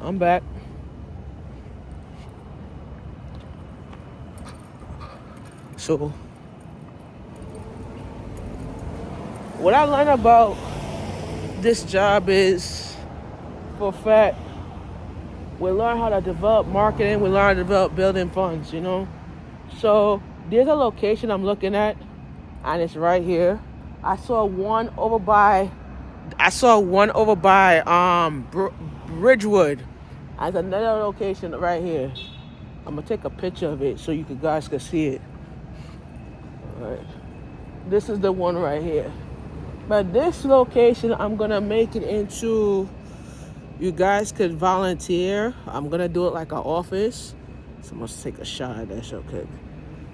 I'm back. So, what I learned about this job is, for a fact, we learn how to develop marketing, we learn how to develop building funds, So, there's a location I'm looking at, and it's right here. I saw one over by Bridgewood. There's another location right here. I'm gonna take a picture of it so you guys can see it. All right. This is the one right here. But this location, I'm gonna make it into. You guys could volunteer. I'm gonna do it like an office. So I'm gonna take a shot at that real quick.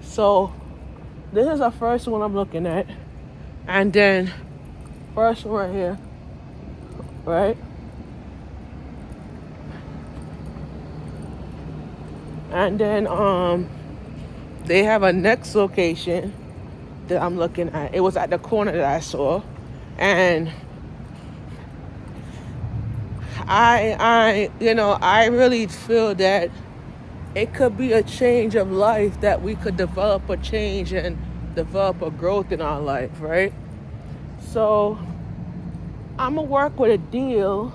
So this is the first one I'm looking at, and then first one right here, right? And then they have a next location that I'm looking at. It was at the corner that I saw, and I really feel that it could be a change of life, that we could develop a change and develop a growth in our life, right? So I'm gonna work with a deal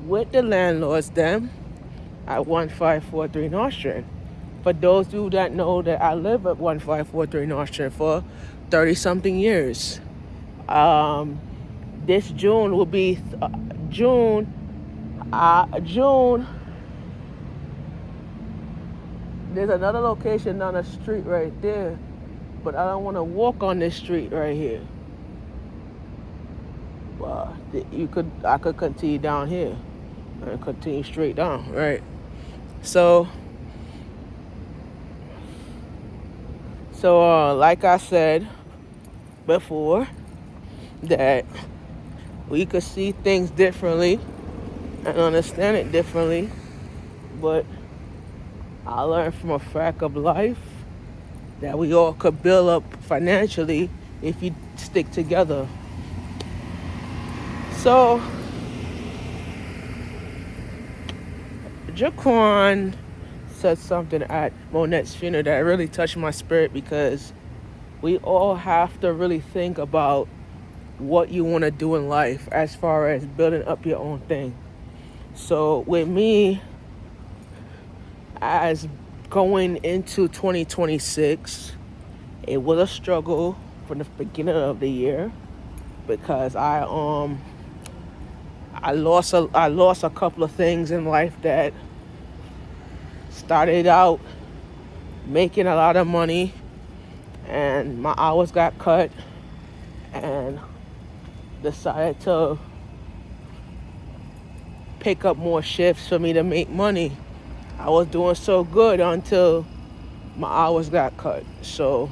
with the landlords then at 1543 North Street. For those of you that know, that I live at 1543 North Street for 30 something years. This June will be June. There's another location down the street right there, but I don't want to walk on this street right here. Well, I could continue down here and continue straight down, right? So like I said before, that we could see things differently and understand it differently, but I learned from a fact of life that we all could build up financially if you stick together. So Jaquan said something at Monette's funeral that really touched my spirit, because we all have to really think about what you want to do in life as far as building up your own thing. So with me, as going into 2026, it was a struggle from the beginning of the year, because I lost a couple of things in life that started out making a lot of money, and my hours got cut, and decided to pick up more shifts for me to make money. I was doing so good until my hours got cut. So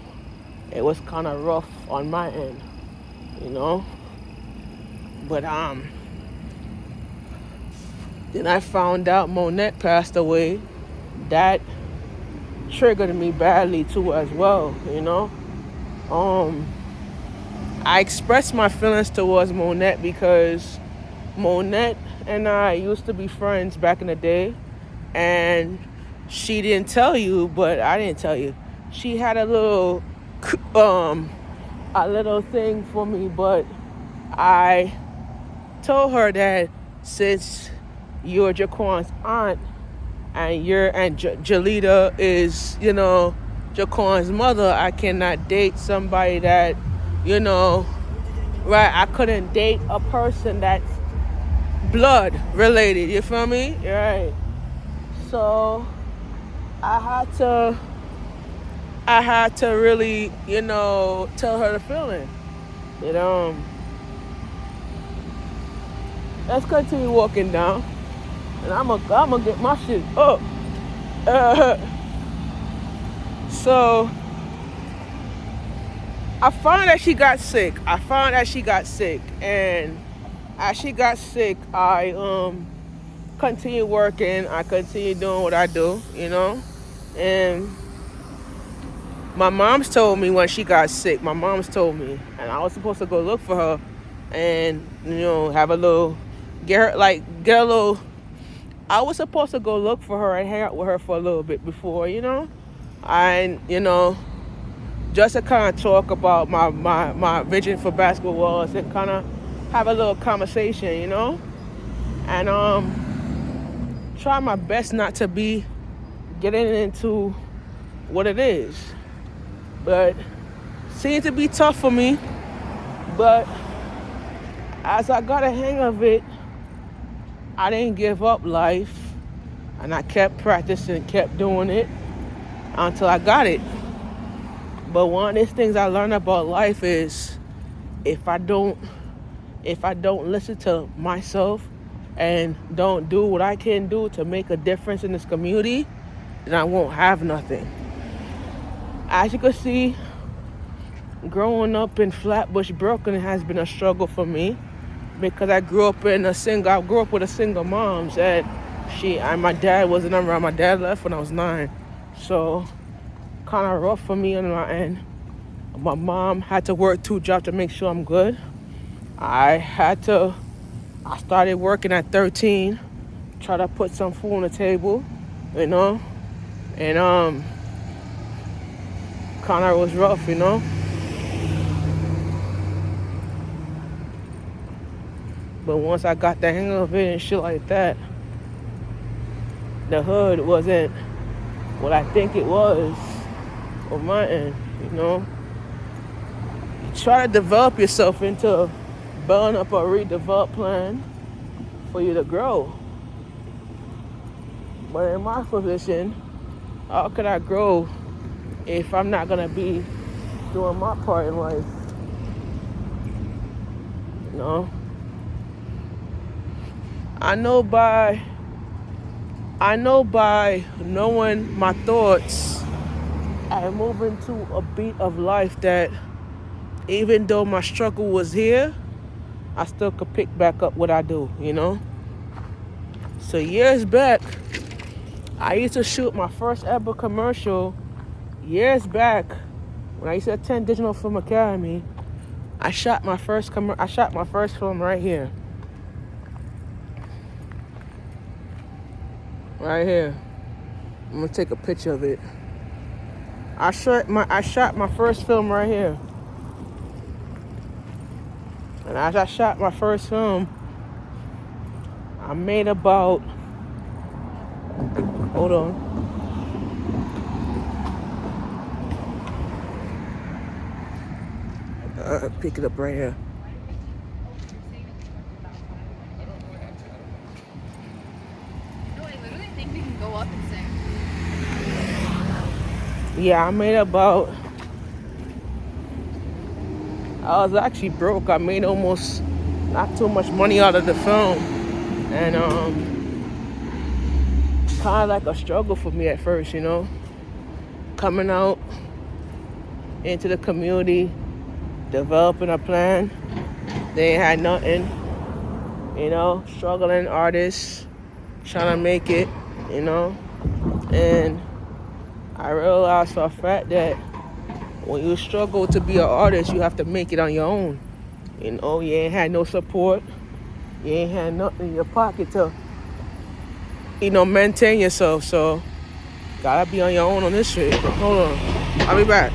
it was kind of rough on my end, But then I found out Monette passed away. That triggered me badly too as well, I expressed my feelings towards Monette because Monette and I used to be friends back in the day, and she didn't tell you, but I didn't tell you. She had a little thing for me, but I told her that since you're Jaquan's aunt, and Jalita is, Jaquan's mother, I cannot date somebody that, right? I couldn't date a person that's blood related. You feel me? Right. So I had to really, tell her the feeling. Let's continue walking down, and I'm gonna get my shit up. So I found that she got sick. And as she got sick, I continued working. I continued doing what I do, And my mom's told me when she got sick. And I was supposed to go look for her, and have a little get a little I was supposed to go look for her and hang out with her for a little bit before, and just to kind of talk about my vision for basketball and kind of have a little conversation, and try my best not to be getting into what it is. But seems to be tough for me. But as I got a hang of it, I didn't give up life, and I kept practicing, kept doing it until I got it. But one of these things I learned about life is if I don't listen to myself and don't do what I can do to make a difference in this community, then I won't have nothing. As you can see, growing up in Flatbush, Brooklyn has been a struggle for me because I grew up with a single mom, and my dad wasn't around. My dad left when I was 9, so kind of rough for me on my end. My mom had to work 2 jobs to make sure I'm good. I started working at 13, try to put some food on the table, and kind of was rough, But once I got the hang of it and shit like that, the hood wasn't what I think it was on my end, Try to develop yourself into building up a redevelop plan for you to grow. But in my position, how could I grow if I'm not gonna be doing my part in life? I know by knowing my thoughts and moving to a beat of life that even though my struggle was here, I still could pick back up what I do, So years back, I used to shoot my first ever commercial. Years back, when I used to attend Digital Film Academy, I shot my first film right here. Right here. I'm gonna take a picture of it. I shot my first film right here. And as I shot my first film, I made about, hold on. Pick it up right here. No, I literally think we can go up and sing. Yeah, I made about, I was actually broke. I made almost not too much money out of the film. And kind of like a struggle for me at first, coming out into the community, developing a plan. They ain't had nothing, struggling artists, trying to make it, and I realized for a fact that when you struggle to be an artist, you have to make it on your own. You ain't had no support. You ain't had nothing in your pocket to, maintain yourself. So, gotta be on your own on this shit. Hold on. I'll be back.